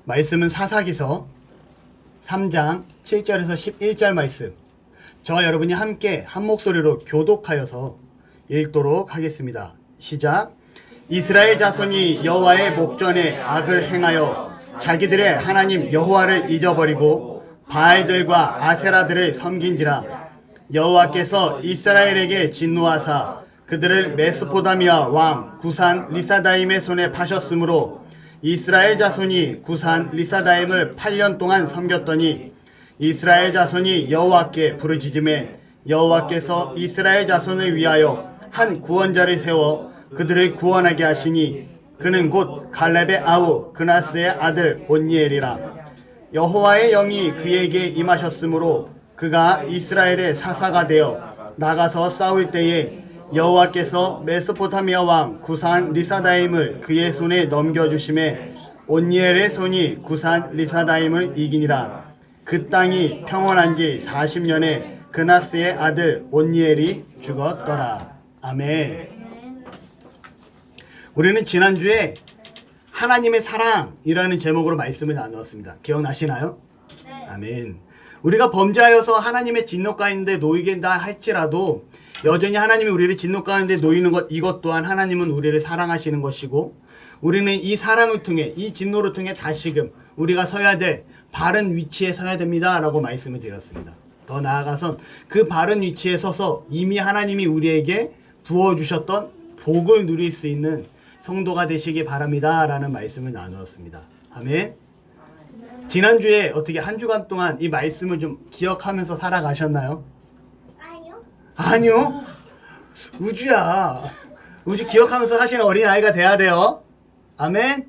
말씀은 사사기서 3장 7절에서 11절 말씀. 저와 여러분이 함께 한 목소리로 교독하여서 읽도록 하겠습니다. 시작. 이스라엘 자손이 여호와의 목전에 악을 행하여 자기들의 하나님 여호와를 잊어버리고 바알들과 아세라들을 섬긴지라. 여호와께서 이스라엘에게 진노하사 그들을 메소포다미아 왕 구산 리사다임의 손에 파셨으므로 이스라엘 자손이 구산 리사다임을 8년 동안 섬겼더니 이스라엘 자손이 여호와께 부르짖음에 여호와께서 이스라엘 자손을 위하여 한 구원자를 세워 그들을 구원하게 하시니 그는 곧 갈렙의 아우 그나스의 아들 온니엘이라. 여호와의 영이 그에게 임하셨으므로 그가 이스라엘의 사사가 되어 나가서 싸울 때에 여호와께서 메소포타미아 왕 구산 리사다임을 그의 손에 넘겨주심에 온니엘의 손이 구산 리사다임을 이기니라. 그 땅이 평온한 지 40년에 그나스의 아들 온니엘이 죽었더라. 아멘. 우리는 지난주에 하나님의 사랑이라는 제목으로 말씀을 나누었습니다. 기억나시나요? 네. 아멘. 우리가 범죄하여서 하나님의 진노 가운데 놓이긴다 할지라도 여전히 하나님이 우리를 진노 가운데 놓이는 것, 이것 또한 하나님은 우리를 사랑하시는 것이고 우리는 이 사랑을 통해 이 진노를 통해 다시금 우리가 서야 될 바른 위치에 서야 됩니다 라고 말씀을 드렸습니다. 더 나아가선 그 바른 위치에 서서 이미 하나님이 우리에게 부어주셨던 복을 누릴 수 있는 성도가 되시기 바랍니다 라는 말씀을 나누었습니다. 아멘. 지난주에 어떻게 한 주간 동안 이 말씀을 좀 기억하면서 살아가셨나요? 아니요. 우주야. 우주 기억하면서 사시는 어린아이가 돼야 돼요. 아멘.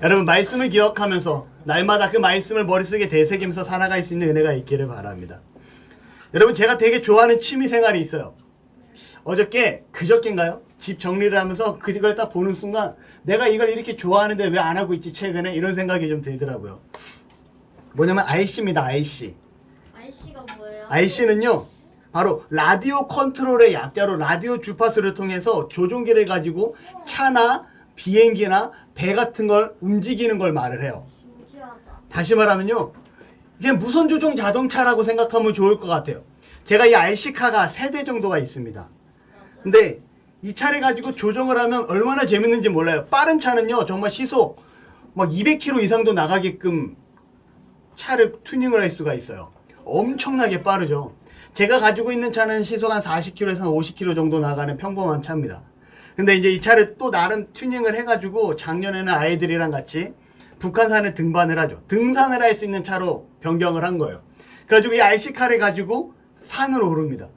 여러분 말씀을 기억하면서 날마다 그 말씀을 머릿속에 되새기면서 살아갈 수 있는 은혜가 있기를 바랍니다. 여러분 제가 되게 좋아하는 취미생활이 있어요. 그저께인가요? 집 정리를 하면서 그걸 딱 보는 순간 내가 이걸 이렇게 좋아하는데 왜 안 하고 있지 최근에? 이런 생각이 좀 들더라고요. 뭐냐면 IC입니다. IC. IC가 뭐예요? IC는요 바로 라디오 컨트롤의 약자로 라디오 주파수를 통해서 조종기를 가지고 차나 비행기나 배 같은 걸 움직이는 걸 말을 해요. 신기하다. 다시 말하면요 이게 무선 조종 자동차라고 생각하면 좋을 것 같아요. 제가 이 RC카가 3대 정도가 있습니다. 근데 이 차를 가지고 조정을 하면 얼마나 재밌는지 몰라요. 빠른 차는요 정말 시속 막 200km 이상도 나가게끔 차를 튜닝을 할 수가 있어요. 엄청나게 빠르죠. 제가 가지고 있는 차는 시속 한 40km에서 50km 정도 나가는 평범한 차입니다. 근데 이제 이 차를 또 나름 튜닝을 해가지고 작년에는 아이들이랑 같이 북한산을 등반을 하죠. 등산을 할 수 있는 차로 변경을 한 거예요. 그래가지고 이 RC카를 가지고 산을 오릅니다.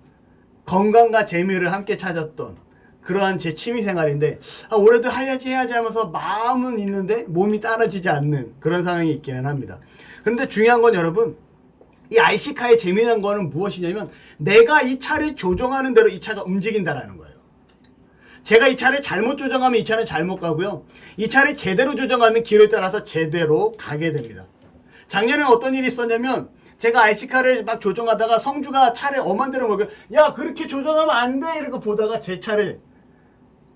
건강과 재미를 함께 찾았던 그러한 제 취미생활인데 올해도 해야지 하면서 마음은 있는데 몸이 따라주지 않는 그런 상황이 있기는 합니다. 그런데 중요한 건 여러분 이 RC카의 재미난 거는 무엇이냐면 내가 이 차를 조정하는 대로 이 차가 움직인다라는 거예요. 제가 이 차를 잘못 조정하면 이 차는 잘못 가고요. 이 차를 제대로 조정하면 길을 따라서 제대로 가게 됩니다. 작년에 어떤 일이 있었냐면 제가 RC카를 막 조정하다가 성주가 차를 엄한 데로 몰고 야 그렇게 조정하면 안 돼 이러고 보다가 제 차를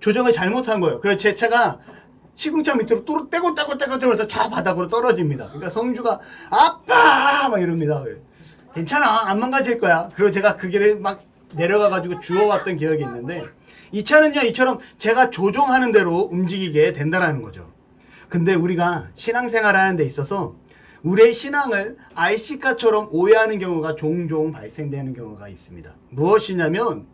조정을 잘못한 거예요. 그래서 제 차가 시궁창 밑으로 또 떼고 해서 저 바닥으로 떨어집니다. 그러니까 성주가 아빠 막 이럽니다. 괜찮아 안 망가질 거야. 그리고 제가 그 길을 막 내려가가지고 주워왔던 기억이 있는데 이 차는요 이처럼 제가 조종하는 대로 움직이게 된다라는 거죠. 근데 우리가 신앙생활 하는 데 있어서 우리의 신앙을 RC카처럼 오해하는 경우가 종종 발생되는 경우가 있습니다. 무엇이냐면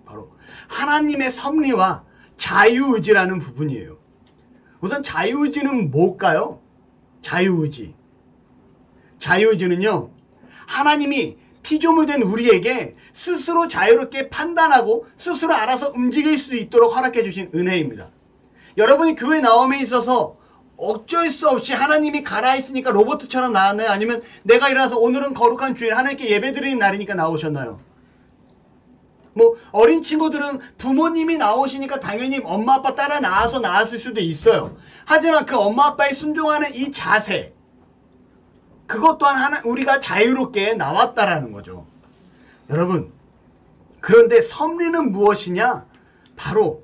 바로 하나님의 섭리와 자유의지라는 부분이에요. 우선 자유의지는 뭘까요? 자유의지는요 하나님이 피조물 된 우리에게 스스로 자유롭게 판단하고 스스로 알아서 움직일 수 있도록 허락해 주신 은혜입니다. 여러분이 교회 나옴에 있어서 어쩔 수 없이 하나님이 가라 했으니까 로봇처럼 나왔나요? 아니면 내가 일어나서 오늘은 거룩한 주일 하나님께 예배드리는 날이니까 나오셨나요? 뭐 어린 친구들은 부모님이 나오시니까 당연히 엄마 아빠 따라 나와서 나왔을 수도 있어요. 하지만 그 엄마 아빠의 순종하는 이 자세 그것 또한 우리가 자유롭게 나왔다라는 거죠. 여러분 그런데 섭리는 무엇이냐? 바로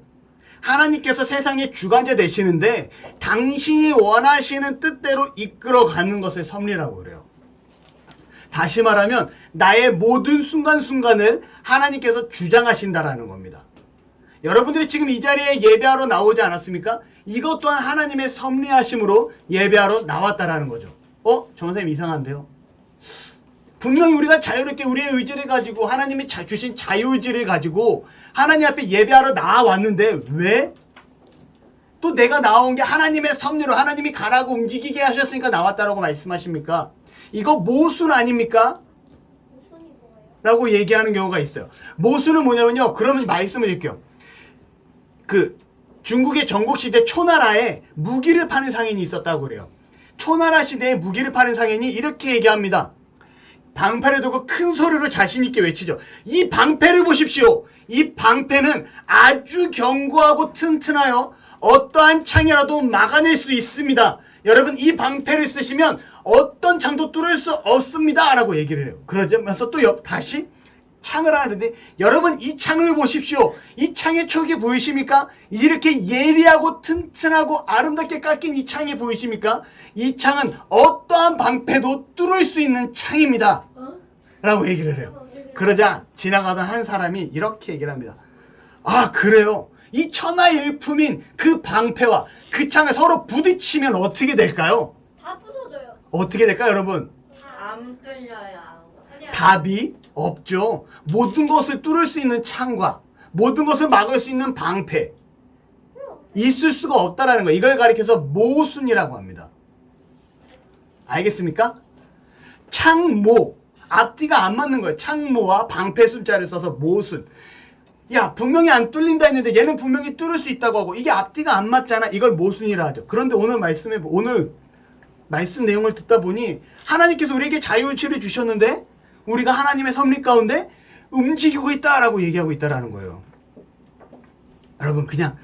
하나님께서 세상의 주관자 되시는데 당신이 원하시는 뜻대로 이끌어가는 것을 섭리라고 그래요. 다시 말하면 나의 모든 순간순간을 하나님께서 주장하신다라는 겁니다. 여러분들이 지금 이 자리에 예배하러 나오지 않았습니까? 이것 또한 하나님의 섭리하심으로 예배하러 나왔다라는 거죠. 정선생님 이상한데요? 분명히 우리가 자유롭게 우리의 의지를 가지고 하나님이 주신 자유의지를 가지고 하나님 앞에 예배하러 나왔는데 왜? 또 내가 나온 게 하나님의 섭리로 하나님이 가라고 움직이게 하셨으니까 나왔다라고 말씀하십니까? 이거 모순 아닙니까? 무슨이 뭐예요? 라고 얘기하는 경우가 있어요. 모순은 뭐냐면요. 그러면 말씀을 드릴게요. 중국의 전국시대 초나라에 무기를 파는 상인이 있었다고 그래요. 초나라 시대에 무기를 파는 상인이 이렇게 얘기합니다. 방패를 두고 큰 소리로 자신있게 외치죠. 이 방패를 보십시오. 이 방패는 아주 견고하고 튼튼하여 어떠한 창이라도 막아낼 수 있습니다. 여러분 이 방패를 쓰시면 어떤 창도 뚫을 수 없습니다. 라고 얘기를 해요. 그러면서 또 다시 창을 하는데 여러분 이 창을 보십시오. 이 창의 촉이 보이십니까? 이렇게 예리하고 튼튼하고 아름답게 깎인 이 창이 보이십니까? 이 창은 어떠한 방패도 뚫을 수 있는 창입니다. 라고 얘기를 해요. 그러자 지나가던 한 사람이 이렇게 얘기를 합니다. 아 그래요? 이 천하일품인 그 방패와 그 창을 서로 부딪히면 어떻게 될까요? 다 부서져요. 어떻게 될까요 여러분? 안 뚫려요. 답이 없죠. 모든 것을 뚫을 수 있는 창과 모든 것을 막을 수 있는 방패 있을 수가 없다라는 거예요. 이걸 가리켜서 모순이라고 합니다. 알겠습니까? 창모 앞뒤가 안 맞는 거예요. 창모와 방패 숫자를 써서 모순. 야 분명히 안 뚫린다 했는데 얘는 분명히 뚫을 수 있다고 하고 이게 앞뒤가 안 맞잖아. 이걸 모순이라 하죠. 그런데 오늘 말씀 내용을 듣다 보니 하나님께서 우리에게 자유의지를 주셨는데 우리가 하나님의 섭리 가운데 움직이고 있다라고 얘기하고 있다라는 거예요. 여러분 그냥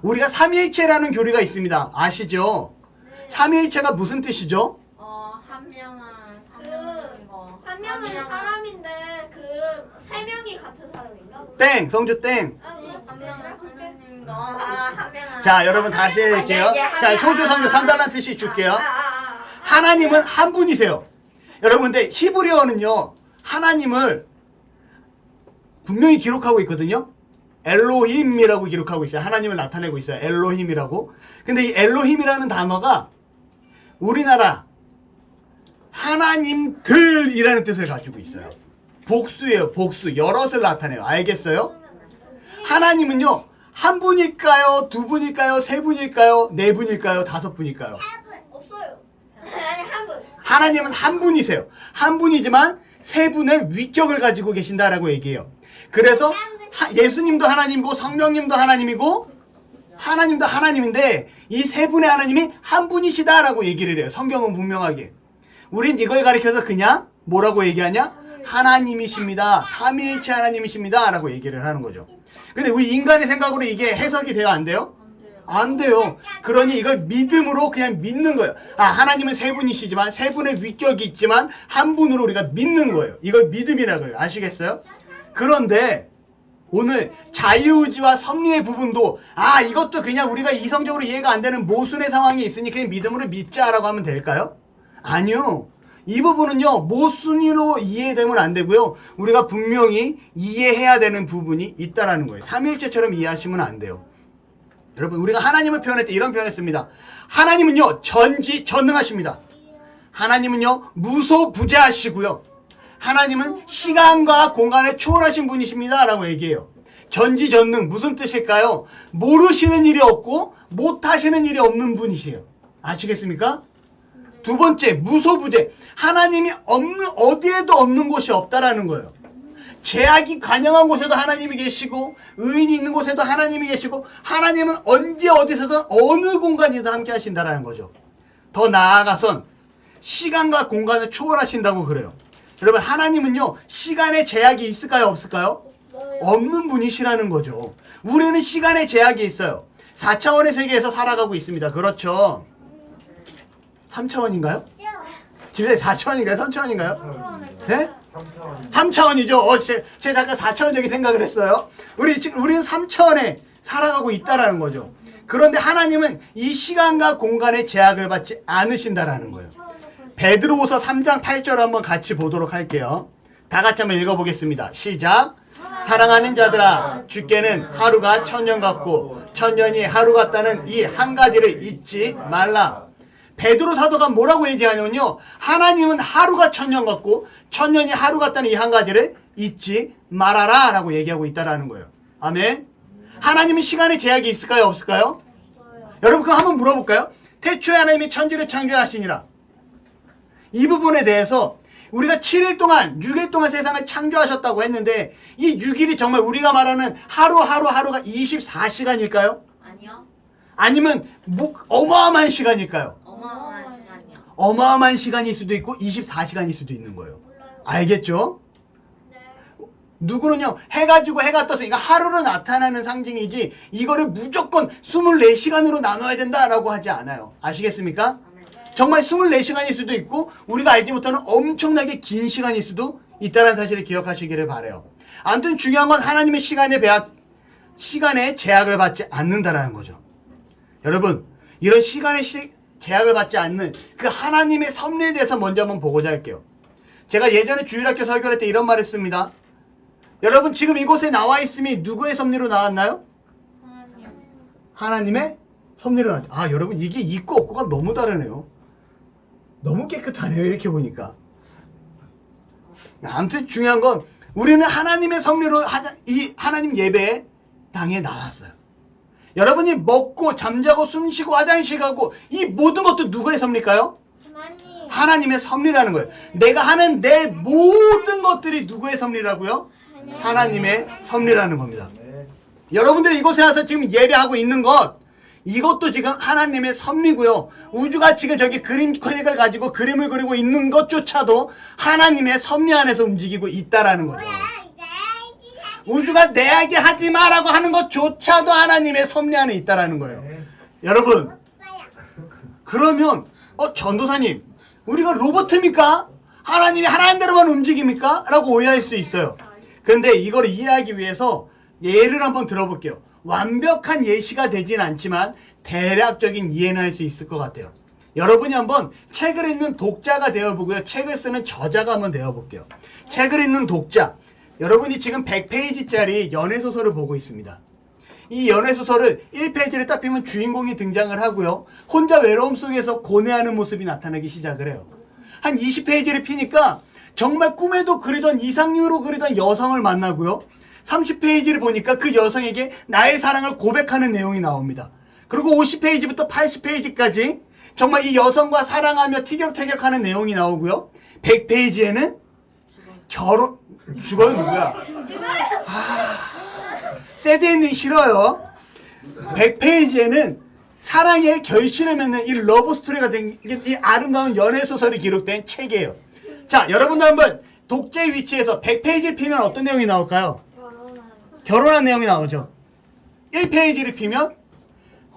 우리가 삼위일체라는 교리가 있습니다. 아시죠? 삼위일체가 무슨 뜻이죠? 한 명은 한 명은 사람인데 세 명이 같은 사람인가? 땡! 성주 땡! 한 명은 하나님과 한 명은 자 여러분 다시 해볼게요. 자 소주 성주 3달란트씩 줄게요. 하나님은 한 분이세요. 여러분 근데 히브리어는요 하나님을 분명히 기록하고 있거든요. 엘로힘이라고 기록하고 있어요. 하나님을 나타내고 있어요. 엘로힘이라고. 근데 이 엘로힘이라는 단어가 우리나라 하나님들이라는 뜻을 가지고 있어요. 복수예요. 복수. 여럿을 나타내요. 알겠어요? 하나님은요 한 분일까요? 두 분일까요? 세 분일까요? 네 분일까요? 다섯 분일까요? 없어요. 아니 한 분. 하나님은 한 분이세요. 한 분이지만 세 분의 위격을 가지고 계신다라고 얘기해요. 그래서 예수님도 하나님이고 성령님도 하나님이고 하나님도 하나님인데 이 세 분의 하나님이 한 분이시다라고 얘기를 해요. 성경은 분명하게. 우린 이걸 가리켜서 그냥 뭐라고 얘기하냐? 하나님이십니다. 삼위일체 하나님이십니다. 라고 얘기를 하는 거죠. 근데 우리 인간의 생각으로 이게 해석이 돼요? 안 돼요? 안 돼요. 그러니 이걸 믿음으로 그냥 믿는 거예요. 하나님은 세 분이시지만 세 분의 위격이 있지만 한 분으로 우리가 믿는 거예요. 이걸 믿음이라고 해요. 아시겠어요? 그런데 오늘 자유의지와 섭리의 부분도 이것도 그냥 우리가 이성적으로 이해가 안 되는 모순의 상황이 있으니 그냥 믿음으로 믿자라고 하면 될까요? 아니요. 이 부분은요 모순으로 이해되면 안 되고요. 우리가 분명히 이해해야 되는 부분이 있다라는 거예요. 삼위일체처럼 이해하시면 안 돼요. 여러분 우리가 하나님을 표현할 때 이런 표현을 씁니다. 하나님은요 전지전능하십니다. 하나님은요 무소부재하시고요. 하나님은 시간과 공간에 초월하신 분이십니다 라고 얘기해요. 전지전능 무슨 뜻일까요? 모르시는 일이 없고 못하시는 일이 없는 분이세요. 아시겠습니까? 두 번째 무소부재. 하나님이 어디에도 없는 곳이 없다라는 거예요. 죄악이 관영한 곳에도 하나님이 계시고 의인이 있는 곳에도 하나님이 계시고 하나님은 언제 어디서든 어느 공간이든 함께 하신다라는 거죠. 더 나아가선 시간과 공간을 초월하신다고 그래요. 여러분 하나님은요 시간에 제약이 있을까요 없을까요? 없는 분이시라는 거죠. 우리는 시간에 제약이 있어요. 4차원의 세계에서 살아가고 있습니다. 그렇죠? 3차원인가요? 집에 4차원인가요? 3차원인가요? 네? 3차원이죠. 제가 잠깐 4차원적인 생각을 했어요. 우리는 3차원에 살아가고 있다라는 거죠. 그런데 하나님은 이 시간과 공간의 제약을 받지 않으신다라는 거예요. 베드로후서 3장 8절 한번 같이 보도록 할게요. 다 같이 한번 읽어보겠습니다. 시작. 사랑하는 자들아, 주께는 하루가 천년 같고 천년이 하루 같다는 이 한 가지를 잊지 말라. 베드로 사도가 뭐라고 얘기하냐면요, 하나님은 하루가 천년 같고 천년이 하루 같다는 이 한 가지를 잊지 말아라 라고 얘기하고 있다라는 거예요. 아멘. 하나님은 시간에 제약이 있을까요, 없을까요? 여러분 그거 한번 물어볼까요? 태초에 하나님이 천지를 창조하시니라. 이 부분에 대해서 우리가 7일 동안 6일 동안 세상을 창조하셨다고 했는데 이 6일이 정말 우리가 말하는 하루가 24시간일까요? 아니요. 아니면 어마어마한 시간일까요? 어마어마한 시간이요. 어마어마한 시간일 수도 있고 24시간일 수도 있는 거예요. 알겠죠? 누구는요, 해가 지고 해가 떠서 이거 하루로 나타나는 상징이지 이거를 무조건 24시간으로 나눠야 된다라고 하지 않아요. 아시겠습니까? 정말 24시간일 수도 있고 우리가 알지 못하는 엄청나게 긴 시간일 수도 있다는 사실을 기억하시기를 바라요. 아무튼 중요한 건 하나님의 시간에 제약을 받지 않는다라는 거죠. 여러분, 이런 시간에 제약을 받지 않는 그 하나님의 섭리에 대해서 먼저 한번 보고자 할게요. 제가 예전에 주일학교 설교할 때 이런 말을 씁니다. 여러분 지금 이곳에 나와 있음이 누구의 섭리로 나왔나요? 하나님의 섭리로 나왔죠. 아, 여러분 이게 있고 없고가 너무 다르네요. 너무 깨끗하네요, 이렇게 보니까. 아무튼 중요한 건 우리는 하나님의 섭리로 이 하나님 예배에 당에 나왔어요. 여러분이 먹고 잠자고 숨쉬고 화장실 가고 이 모든 것도 누구의 섭리일까요? 하나님의 섭리라는 거예요. 내가 하는 내 모든 것들이 누구의 섭리라고요? 하나님의 섭리라는 겁니다. 여러분들이 이곳에 와서 지금 예배하고 있는 것, 이것도 지금 하나님의 섭리고요. 우주가 지금 저기 그림책을 가지고 그림을 그리고 있는 것조차도 하나님의 섭리 안에서 움직이고 있다라는 거죠. 우주가 내 이야기 하지 마라고 하는 것조차도 하나님의 섭리 안에 있다라는 거예요. 여러분, 그러면 전도사님, 우리가 로봇입니까? 하나님이 하라는 대로만 움직입니까? 라고 오해할 수 있어요. 그런데 이걸 이해하기 위해서 예를 한번 들어볼게요. 완벽한 예시가 되진 않지만 대략적인 이해는 할 수 있을 것 같아요. 여러분이 한번 책을 읽는 독자가 되어보고요. 책을 쓰는 저자가 한번 되어볼게요. 책을 읽는 독자. 여러분이 지금 100페이지짜리 연애소설을 보고 있습니다. 이 연애소설을 1페이지를 딱 피면 주인공이 등장을 하고요. 혼자 외로움 속에서 고뇌하는 모습이 나타나기 시작을 해요. 한 20페이지를 피니까 정말 꿈에도 그리던 이상형으로 그리던 여성을 만나고요. 30페이지를 보니까 그 여성에게 나의 사랑을 고백하는 내용이 나옵니다. 그리고 50페이지부터 80페이지까지 정말 이 여성과 사랑하며 티격태격하는 내용이 나오고요. 100페이지에는 죽어요 누구야? 새드엔딩 싫어요. 100페이지에는 사랑의 결실을 맺는 이 러브 스토리가 된 이 아름다운 연애소설이 기록된 책이에요. 자, 여러분도 한번 독재의 위치에서 100페이지를 피면 어떤 내용이 나올까요? 결혼한 내용이 나오죠. 1페이지를 피면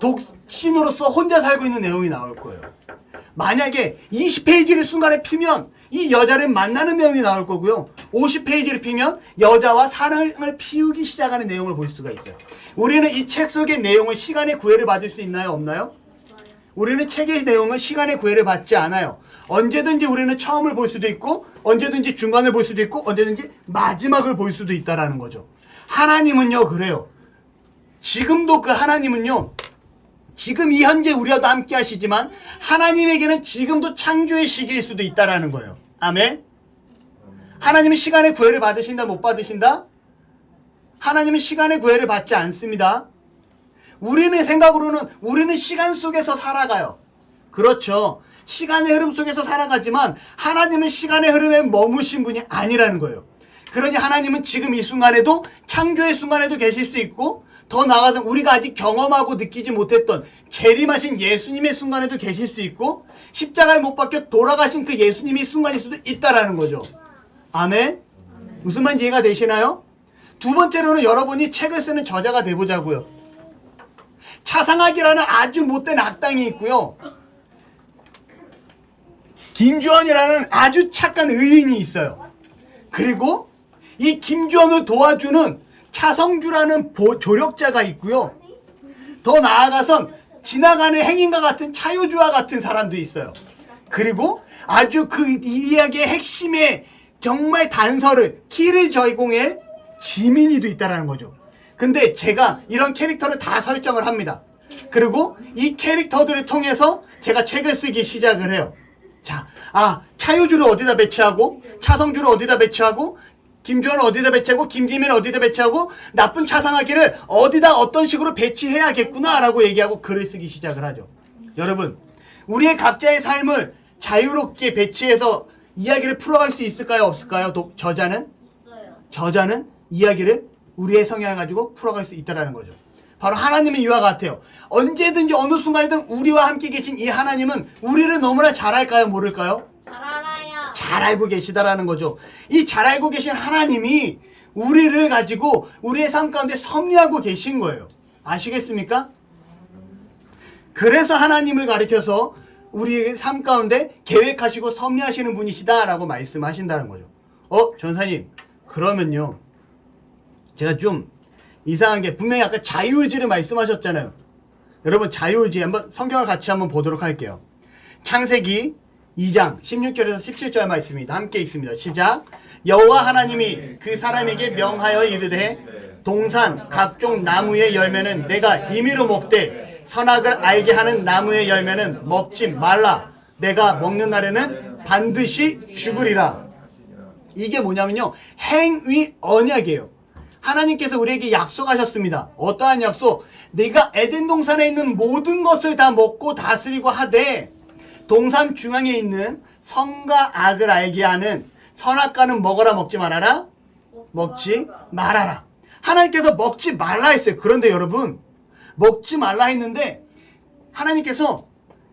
독신으로서 혼자 살고 있는 내용이 나올 거예요. 만약에 20페이지를 순간에 피면 이 여자를 만나는 내용이 나올 거고요. 50페이지를 피면 여자와 사랑을 피우기 시작하는 내용을 볼 수가 있어요. 우리는 이 책 속의 내용을 시간의 구애를 받을 수 있나요? 없나요? 우리는 책의 내용은 시간의 구애를 받지 않아요. 언제든지 우리는 처음을 볼 수도 있고 언제든지 중간을 볼 수도 있고 언제든지 마지막을 볼 수도 있다라는 거죠. 하나님은요 그래요. 지금도 그 하나님은요 지금 이 현재 우리와도 함께 하시지만 하나님에게는 지금도 창조의 시기일 수도 있다라는 거예요. 아멘. 하나님은 시간의 구애를 받으신다 못 받으신다? 하나님은 시간의 구애를 받지 않습니다. 우리의 생각으로는 우리는 시간 속에서 살아가요. 그렇죠. 시간의 흐름 속에서 살아가지만 하나님은 시간의 흐름에 머무신 분이 아니라는 거예요. 그러니 하나님은 지금 이 순간에도 창조의 순간에도 계실 수 있고 더 나아가서 우리가 아직 경험하고 느끼지 못했던 재림하신 예수님의 순간에도 계실 수 있고 십자가에 못 박혀 돌아가신 그 예수님의 순간일 수도 있다라는 거죠. 아멘? 무슨 말인지 이해가 되시나요? 두 번째로는 여러분이 책을 쓰는 저자가 돼보자고요. 차상학이라는 아주 못된 악당이 있고요. 김주원이라는 아주 착한 의인이 있어요. 그리고 이 김주원을 도와주는 차성주라는 조력자가 있고요. 더 나아가선 지나가는 행인과 같은 차유주와 같은 사람도 있어요. 그리고 아주 그 이야기의 핵심의 정말 단서를 키를 제공해 지민이도 있다라는 거죠. 근데 제가 이런 캐릭터를 다 설정을 합니다. 그리고 이 캐릭터들을 통해서 제가 책을 쓰기 시작을 해요. 자, 차유주를 어디다 배치하고, 차성주를 어디다 배치하고, 김주환을 어디다 배치하고, 김기민을 어디다 배치하고, 나쁜 차상하기를 어디다 어떤 식으로 배치해야겠구나 라고 얘기하고 글을 쓰기 시작을 하죠. 여러분, 우리의 각자의 삶을 자유롭게 배치해서 이야기를 풀어갈 수 있을까요? 없을까요? 저자는 이야기를 우리의 성향을 가지고 풀어갈 수 있다는 거죠. 바로 하나님의 이와 같아요. 언제든지 어느 순간이든 우리와 함께 계신 이 하나님은 우리를 너무나 잘 알까요? 모를까요? 잘 알아요. 잘 알고 계시다라는 거죠. 이 잘 알고 계신 하나님이 우리를 가지고 우리의 삶 가운데 섭리하고 계신 거예요. 아시겠습니까? 그래서 하나님을 가리켜서 우리의 삶 가운데 계획하시고 섭리하시는 분이시다라고 말씀하신다는 거죠. 전사님, 그러면요, 제가 좀 이상한 게, 분명히 아까 자유의지를 말씀하셨잖아요. 여러분, 자유의지 한번 성경을 같이 한번 보도록 할게요. 창세기 2장 16절에서 17절 말씀입니다. 함께 읽습니다. 시작. 여호와 하나님이 그 사람에게 명하여 이르되 동산 각종 나무의 열매는 내가 임의로 먹되 선악을 알게 하는 나무의 열매는 먹지 말라. 내가 먹는 날에는 반드시 죽으리라. 이게 뭐냐면요, 행위 언약이에요. 하나님께서 우리에게 약속하셨습니다. 어떠한 약속? 내가 에덴 동산에 있는 모든 것을 다 먹고 다스리고 하되 동산 중앙에 있는 선과 악을 알게 하는 선악과는 먹어라, 먹지 말아라? 먹지 말아라. 하나님께서 먹지 말라 했어요. 그런데 여러분, 먹지 말라 했는데 하나님께서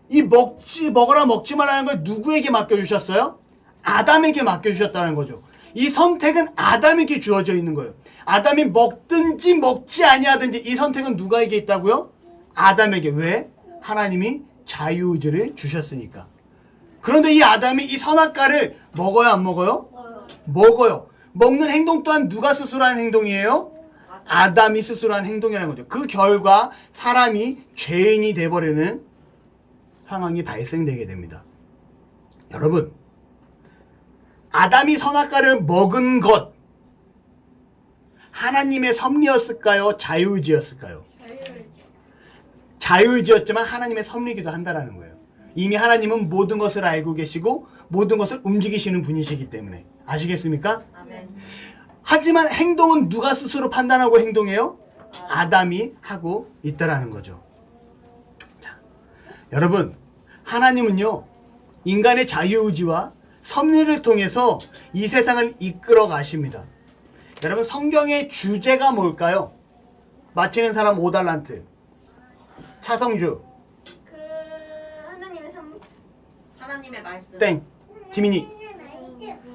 이 먹어라, 먹지 말라는 걸 누구에게 맡겨주셨어요? 아담에게 맡겨주셨다는 거죠. 이 선택은 아담에게 주어져 있는 거예요. 아담이 먹든지 먹지 아니하든지 이 선택은 누가에게 있다고요? 아담에게. 왜? 하나님이 자유의지를 주셨으니까. 그런데 이 아담이 이 선악과를 먹어요, 안 먹어요? 먹어요. 먹는 행동 또한 누가 스스로 한 행동이에요? 아담이 스스로 한 행동이라는 거죠. 그 결과 사람이 죄인이 돼버리는 상황이 발생되게 됩니다. 여러분, 아담이 선악과를 먹은 것, 하나님의 섭리였을까요? 자유의지였을까요? 자유의지였지만 하나님의 섭리이기도 한다는 거예요. 이미 하나님은 모든 것을 알고 계시고 모든 것을 움직이시는 분이시기 때문에. 아시겠습니까? 아멘. 하지만 행동은 누가 스스로 판단하고 행동해요? 아담이 하고 있다라는 거죠. 자, 여러분, 하나님은요, 인간의 자유의지와 섭리를 통해서 이 세상을 이끌어 가십니다. 여러분, 성경의 주제가 뭘까요? 맞히는 사람 5달란트. 차성주. 하나님의 선. 하나님의 말씀. 땡. 지민이.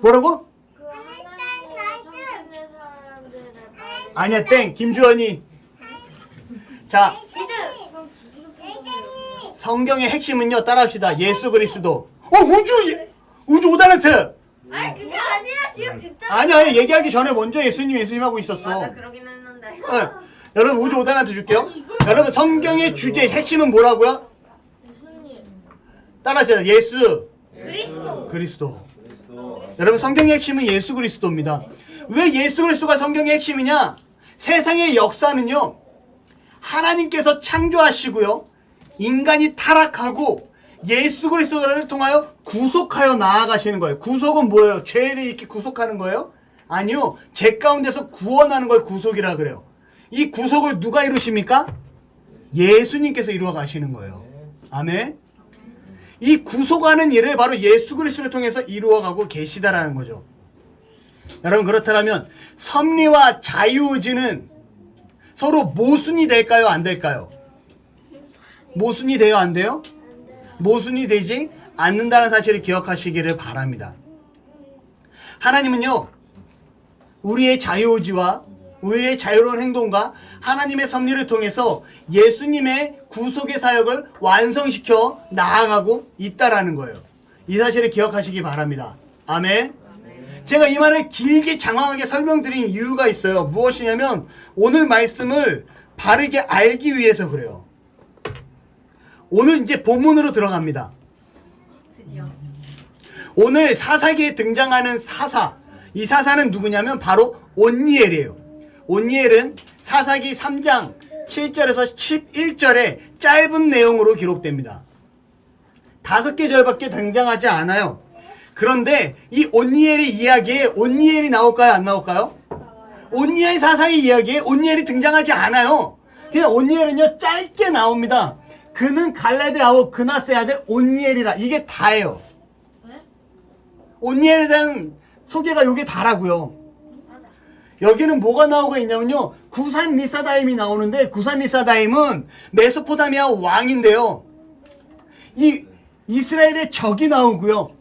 뭐라고? 그 하나님의 섬기는 사람들의 아니야, 땡. 김주원이. 자, 성경의 핵심은요, 따라합시다. 예수 그리스도. 우주 5달란트. 아니 그게 아니라 지금 진짜. 아니야, 얘기하기 전에 먼저 예수님 하고 있었어. 맞아, 그러긴 했는데. 여러분, 우주 5달란트 줄게요. 여러분, 성경의 주제 핵심은 뭐라고요? 따라합시다. 예수 그리스도. 여러분, 성경의 핵심은 예수 그리스도입니다. 왜 예수 그리스도가 성경의 핵심이냐? 세상의 역사는요, 하나님께서 창조하시고요, 인간이 타락하고 예수 그리스도를 통하여 구속하여 나아가시는 거예요. 구속은 뭐예요? 죄를 이렇게 구속하는 거예요? 아니요. 죄 가운데서 구원하는 걸 구속이라 그래요. 이 구속을 누가 이루십니까? 예수님께서 이루어 가시는 거예요. 아멘. 이 구속하는 일을 바로 예수 그리스도를 통해서 이루어가고 계시다라는 거죠. 여러분, 그렇다면 섭리와 자유의지는 서로 모순이 될까요? 안 될까요? 모순이 돼요? 안 돼요? 모순이 되지 않는다는 사실을 기억하시기를 바랍니다. 하나님은요, 우리의 자유의지와 우리의 자유로운 행동과 하나님의 섭리를 통해서 예수님의 구속의 사역을 완성시켜 나아가고 있다라는 거예요. 이 사실을 기억하시기 바랍니다. 아멘. 제가 이 말을 길게 장황하게 설명드린 이유가 있어요. 무엇이냐면 오늘 말씀을 바르게 알기 위해서 그래요. 오늘 이제 본문으로 들어갑니다. 드디어. 오늘 사사기에 등장하는 사사, 이 사사는 누구냐면 바로 온니엘이에요. 온니엘은 사사기 3장 7절에서 11절에 짧은 내용으로 기록됩니다. 5개 절밖에 등장하지 않아요. 그런데 이 온니엘의 이야기에 온니엘이 나올까요? 안 나올까요? 온니엘 사사의 이야기에 온니엘이 등장하지 않아요. 그냥 온니엘은요 짧게 나옵니다. 그는 갈렙의 아우 그나스의 아들 온니엘이라. 이게 다예요. 온니엘에 대한 소개가 요게 다라고요. 여기는 뭐가 나오고 있냐면요, 구산 리사다임이 나오는데, 구산 리사다임은 메소포타미아 왕인데요, 이 이스라엘의 적이 나오고요,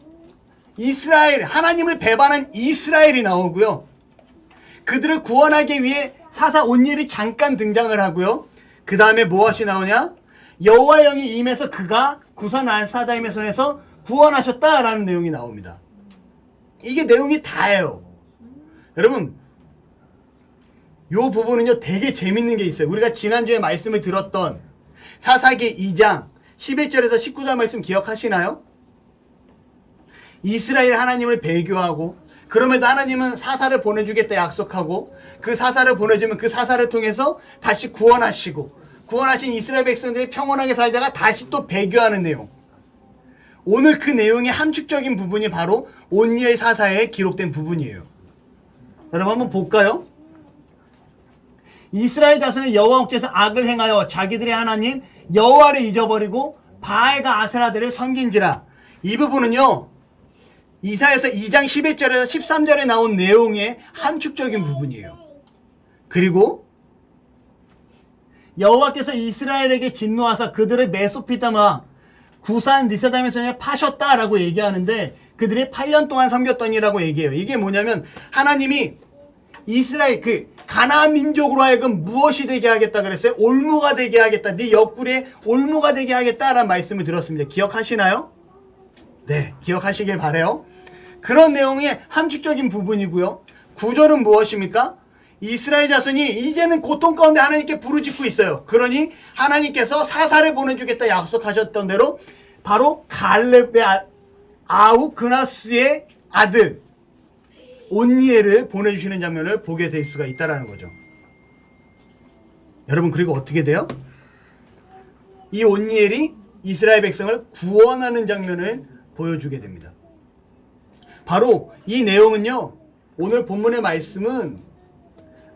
이스라엘, 하나님을 배반한 이스라엘이 나오고요, 그들을 구원하기 위해 사사 온니엘이 잠깐 등장을 하고요, 그 다음에 무엇이 나오냐? 여호와의 영이 임해서 그가 구산 리사다임의 손에서 구원하셨다라는 내용이 나옵니다. 이게 내용이 다예요. 여러분, 요 부분은요 되게 재밌는 게 있어요. 우리가 지난주에 말씀을 들었던 사사기 2장 11절에서 19절 말씀 기억하시나요? 이스라엘 하나님을 배교하고, 그럼에도 하나님은 사사를 보내주겠다 약속하고, 그 사사를 보내주면 그 사사를 통해서 다시 구원하시고, 구원하신 이스라엘 백성들이 평온하게 살다가 다시 또 배교하는 내용. 오늘 그 내용의 함축적인 부분이 바로 온니엘 사사에 기록된 부분이에요. 여러분 한번 볼까요? 이스라엘 자손의 여호와 목전에서 악을 행하여 자기들의 하나님 여호와를 잊어버리고 바알과 아세라들을 섬긴지라. 이 부분은요, 이사야서 2장 11절에서 13절에 나온 내용의 함축적인 부분이에요. 그리고 여호와께서 이스라엘에게 진노하사 그들을 메소포타미아 구산 리사다임의 손에 파셨다라고 얘기하는데, 그들이 8년 동안 섬겼더니라고 얘기해요. 이게 뭐냐면 하나님이 이스라엘 가나안 민족으로 하여금 무엇이 되게 하겠다 그랬어요? 올무가 되게 하겠다. 네 옆구리에 올무가 되게 하겠다라는 말씀을 들었습니다. 기억하시나요? 네, 기억하시길 바라요. 그런 내용의 함축적인 부분이고요. 구절은 무엇입니까? 이스라엘 자손이 이제는 고통 가운데 하나님께 부르짖고 있어요. 그러니 하나님께서 사사를 보내주겠다 약속하셨던 대로 바로 갈렙의 아우 그나스의 아들 온니엘을 보내주시는 장면을 보게 될 수가 있다는 거죠. 여러분, 그리고 어떻게 돼요? 이 온니엘이 이스라엘 백성을 구원하는 장면을 보여주게 됩니다. 바로 이 내용은요, 오늘 본문의 말씀은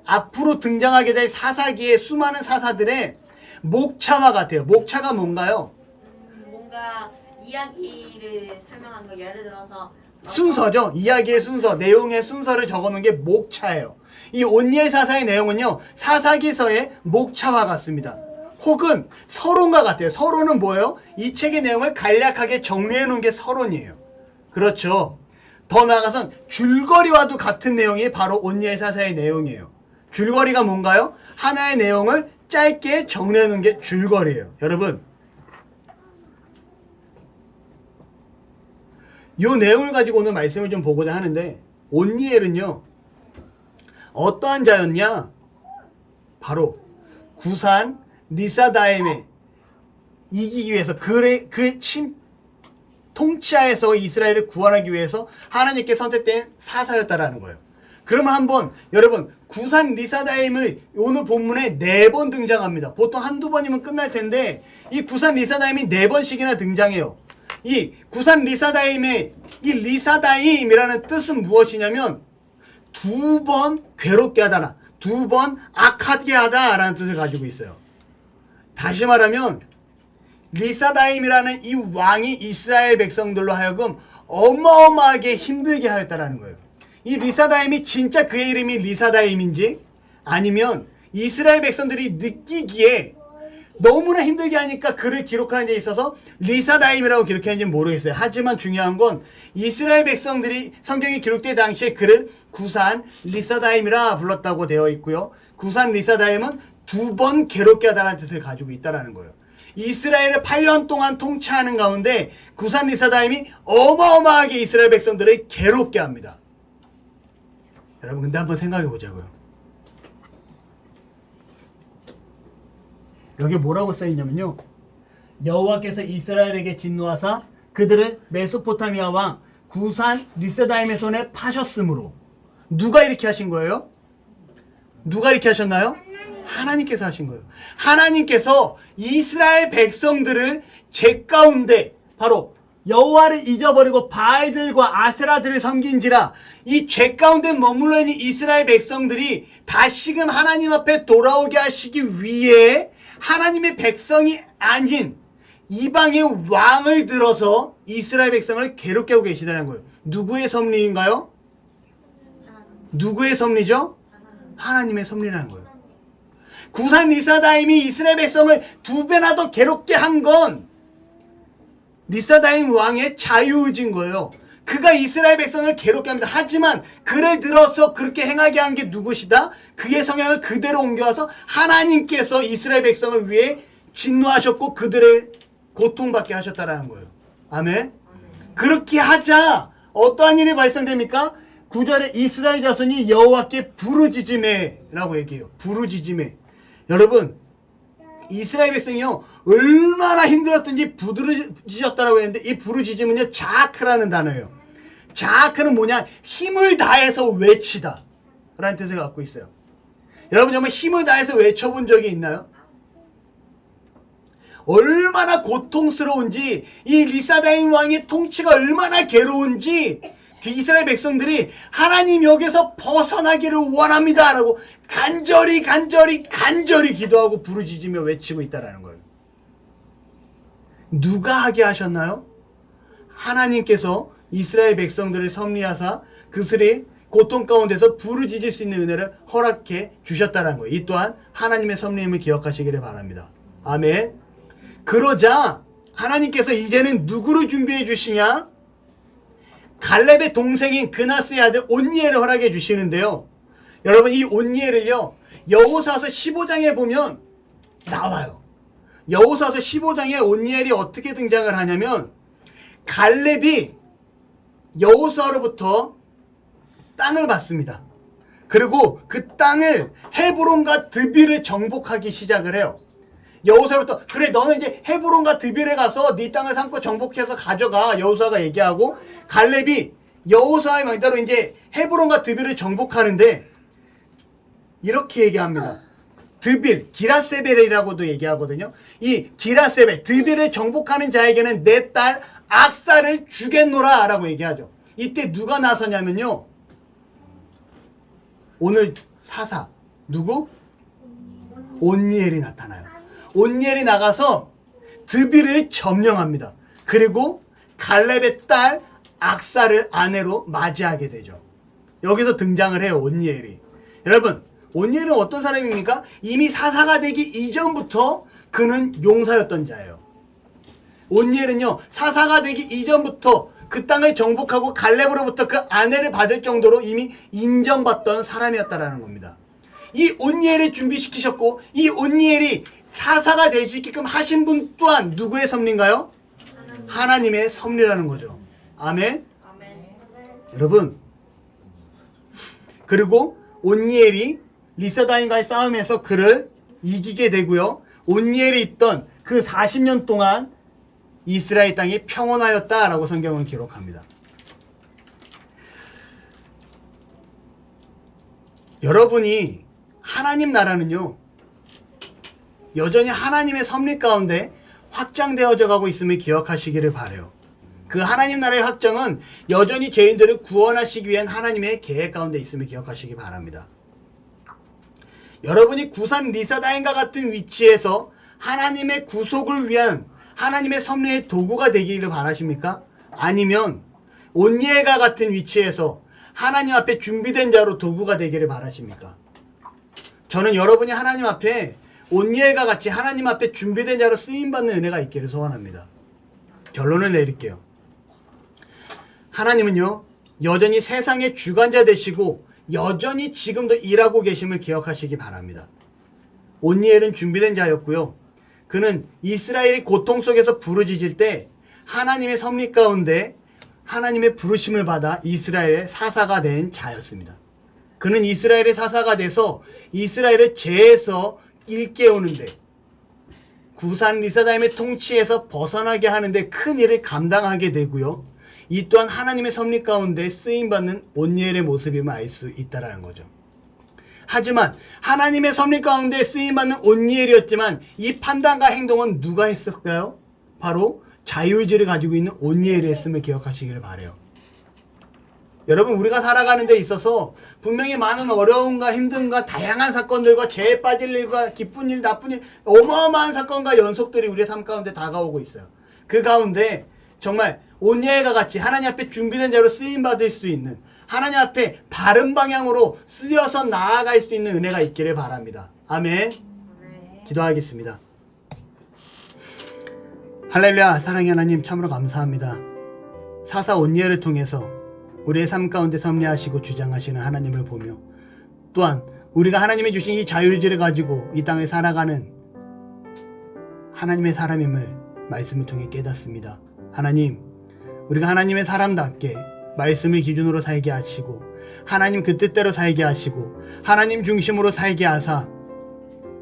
앞으로 등장하게 될 사사기의 수많은 사사들의 목차와 같아요. 목차가 뭔가요? 뭔가 이야기를 설명하는 거, 예를 들어서 순서죠. 이야기의 순서, 내용의 순서를 적어놓은 게 목차예요. 이 온니엘 사사의 내용은요, 사사기서의 목차와 같습니다. 혹은 서론과 같아요. 서론은 뭐예요? 이 책의 내용을 간략하게 정리해놓은 게 서론이에요. 그렇죠. 더 나아가선 줄거리와도 같은 내용이 바로 온니엘 사사의 내용이에요. 줄거리가 뭔가요? 하나의 내용을 짧게 정리해놓은 게 줄거리예요. 여러분, 이 내용을 가지고 오늘 말씀을 좀 보고자 하는데, 온니엘은요 어떠한 자였냐? 바로 구산 리사다임에 이기기 위해서 통치하에서 이스라엘을 구원하기 위해서 하나님께 선택된 사사였다라는 거예요. 그러면 한번 여러분, 구산 리사다임을 오늘 본문에 4번 등장합니다. 보통 한두 번이면 끝날 텐데 이 구산 리사다임이 4번씩이나 등장해요. 이 구산 리사다임의 이 리사다임이라는 뜻은 무엇이냐면 2번 괴롭게 하다라, 2번 악하게 하다라는 뜻을 가지고 있어요. 다시 말하면 리사다임이라는 이 왕이 이스라엘 백성들로 하여금 어마어마하게 힘들게 하였다라는 거예요. 이 리사다임이 진짜 그의 이름이 리사다임인지, 아니면 이스라엘 백성들이 느끼기에 너무나 힘들게 하니까 그를 기록하는 데 있어서 리사다임이라고 기록했는지 모르겠어요. 하지만 중요한 건 이스라엘 백성들이 성경이 기록될 당시에 그를 구산 리사다임이라 불렀다고 되어 있고요. 구산 리사다임은 2번 괴롭게 하다라는 뜻을 가지고 있다는 거예요. 이스라엘을 8년 동안 통치하는 가운데 구산 리사다임이 어마어마하게 이스라엘 백성들을 괴롭게 합니다. 여러분, 근데 한번 생각해 보자고요. 여기 뭐라고 써있냐면요. 여호와께서 이스라엘에게 진노하사 그들을 메소포타미아 왕 구산 리세다임의 손에 파셨으므로. 누가 이렇게 하신 거예요? 누가 이렇게 하셨나요? 하나님께서 하신 거예요. 하나님께서 이스라엘 백성들을 죄 가운데 바로 여호와를 잊어버리고 바알들과 아세라들을 섬긴지라 이 죄 가운데 머물러 있는 이스라엘 백성들이 다시금 하나님 앞에 돌아오게 하시기 위해 하나님의 백성이 아닌 이방의 왕을 들어서 이스라엘 백성을 괴롭게 하고 계시다는 거예요. 누구의 섭리인가요? 누구의 섭리죠? 하나님의 섭리라는 거예요. 구산 리사다임이 이스라엘 백성을 2배나 더 괴롭게 한 건 리사다임 왕의 자유의지인 거예요. 그가 이스라엘 백성을 괴롭게 합니다. 하지만 그를 들어서 그렇게 행하게 한 게 누구시다? 그의 성향을 그대로 옮겨와서 하나님께서 이스라엘 백성을 위해 진노하셨고 그들을 고통받게 하셨다라는 거예요. 아멘. 그렇게 하자 어떠한 일이 발생됩니까? 9절에 이스라엘 자손이 여호와께 부르짖으매라고 얘기해요. 부르짖으매. 여러분 이스라엘 백성이요 얼마나 힘들었던지 부르짖었다라고 했는데 이 부르짖음은요 자크라는 단어예요. 자크는 뭐냐? 힘을 다해서 외치다 라는 뜻을 갖고 있어요. 여러분 정말 힘을 다해서 외쳐본 적이 있나요? 얼마나 고통스러운지 이 리사다임 왕의 통치가 얼마나 괴로운지 그 이스라엘 백성들이 하나님 여기서 벗어나기를 원합니다 라고 간절히 기도하고 부르짖으며 외치고 있다라는 거예요. 누가 하게 하셨나요? 하나님께서 이스라엘 백성들을 섭리하사 그들이 고통 가운데서 부르짖을 수 있는 은혜를 허락해 주셨다는 거예요. 이 또한 하나님의 섭리임을 기억하시기를 바랍니다. 아멘. 그러자 하나님께서 이제는 누구를 준비해 주시냐? 갈렙의 동생인 그나스의 아들 온니엘을 허락해 주시는데요. 여러분 이 온니엘을요 여호수아서 15장에 보면 나와요. 여호수아서 15장에 온니엘이 어떻게 등장을 하냐면 갈렙이 여호수아로부터 땅을 받습니다. 그리고 그 땅을 헤브론과 드빌을 정복하기 시작을 해요. 여호수아로부터 그래 너는 이제 헤브론과 드빌에 가서 네 땅을 삼고 정복해서 가져가 여호수아가 얘기하고 갈렙이 여호수아의 말대로 이제 헤브론과 드빌을 정복하는데 이렇게 얘기합니다. 드빌, 기라세벨이라고도 얘기하거든요. 이 기라세벨, 드빌을 정복하는 자에게는 내 딸 악사를 주겠노라 라고 얘기하죠. 이때 누가 나서냐면요. 오늘 사사 누구? 온니엘이 나타나요. 온니엘이 나가서 드빌을 점령합니다. 그리고 갈렙의 딸 악사를 아내로 맞이하게 되죠. 여기서 등장을 해요. 온니엘이. 여러분 온니엘은 어떤 사람입니까? 이미 사사가 되기 이전부터 그는 용사였던 자예요. 온니엘은요 사사가 되기 이전부터 그 땅을 정복하고 갈렙으로부터 그 아내를 받을 정도로 이미 인정받던 사람이었다라는 겁니다. 이 온니엘을 준비시키셨고 이 온니엘이 사사가 될 수 있게끔 하신 분 또한 누구의 섭리인가요? 하나님의 섭리라는 거죠. 아멘. 여러분 그리고 온니엘이 리사다임과의 싸움에서 그를 이기게 되고요. 온니엘이 있던 그 40년 동안 이스라엘 땅이 평온하였다라고 성경은 기록합니다. 여러분이 하나님 나라는요 여전히 하나님의 섭리 가운데 확장되어져 가고 있음을 기억하시기를 바라요. 그 하나님 나라의 확장은 여전히 죄인들을 구원하시기 위한 하나님의 계획 가운데 있음을 기억하시기 바랍니다. 여러분이 구산 리사다임과 같은 위치에서 하나님의 구속을 위한 하나님의 섭리의 도구가 되기를 바라십니까? 아니면 온니엘과 같은 위치에서 하나님 앞에 준비된 자로 도구가 되기를 바라십니까? 저는 여러분이 하나님 앞에 온니엘과 같이 하나님 앞에 준비된 자로 쓰임받는 은혜가 있기를 소원합니다. 결론을 내릴게요. 하나님은요 여전히 세상의 주관자 되시고 여전히 지금도 일하고 계심을 기억하시기 바랍니다. 온니엘은 준비된 자였고요. 그는 이스라엘이 고통 속에서 부르짖을 때 하나님의 섭리 가운데 하나님의 부르심을 받아 이스라엘의 사사가 된 자였습니다. 그는 이스라엘의 사사가 돼서 이스라엘을 죄에서 일깨우는데 구산 리사다임의 통치에서 벗어나게 하는데 큰 일을 감당하게 되고요. 이 또한 하나님의 섭리 가운데 쓰임받는 온니엘의 모습임을 알 수 있다는 거죠. 하지만 하나님의 섭리 가운데 쓰임받는 온니엘이었지만 이 판단과 행동은 누가 했을까요? 바로 자유의지를 가지고 있는 온니엘이 했음을 기억하시기를 바라요. 여러분, 우리가 살아가는 데 있어서 분명히 많은 어려움과 힘듦과 다양한 사건들과 죄에 빠질 일과 기쁜 일, 나쁜 일, 어마어마한 사건과 연속들이 우리의 삶 가운데 다가오고 있어요. 그 가운데 정말 온니엘과 같이 하나님 앞에 준비된 자로 쓰임받을 수 있는, 하나님 앞에 바른 방향으로 쓰여서 나아갈 수 있는 은혜가 있기를 바랍니다. 아멘. 기도하겠습니다. 할렐루야. 사랑의 하나님, 참으로 감사합니다. 사사 온니엘을 통해서 우리의 삶 가운데 섭리하시고 주장하시는 하나님을 보며, 또한 우리가 하나님이 주신 이 자유의지를 가지고 이 땅을 살아가는 하나님의 사람임을 말씀을 통해 깨닫습니다. 하나님, 우리가 하나님의 사람답게 말씀을 기준으로 살게 하시고, 하나님 그 뜻대로 살게 하시고, 하나님 중심으로 살게 하사,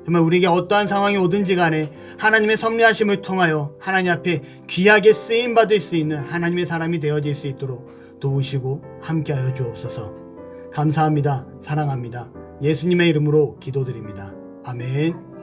정말 우리에게 어떠한 상황이 오든지 간에 하나님의 섭리하심을 통하여 하나님 앞에 귀하게 쓰임받을 수 있는 하나님의 사람이 되어질 수 있도록 도우시고 함께하여 주옵소서. 감사합니다. 사랑합니다. 예수님의 이름으로 기도드립니다. 아멘.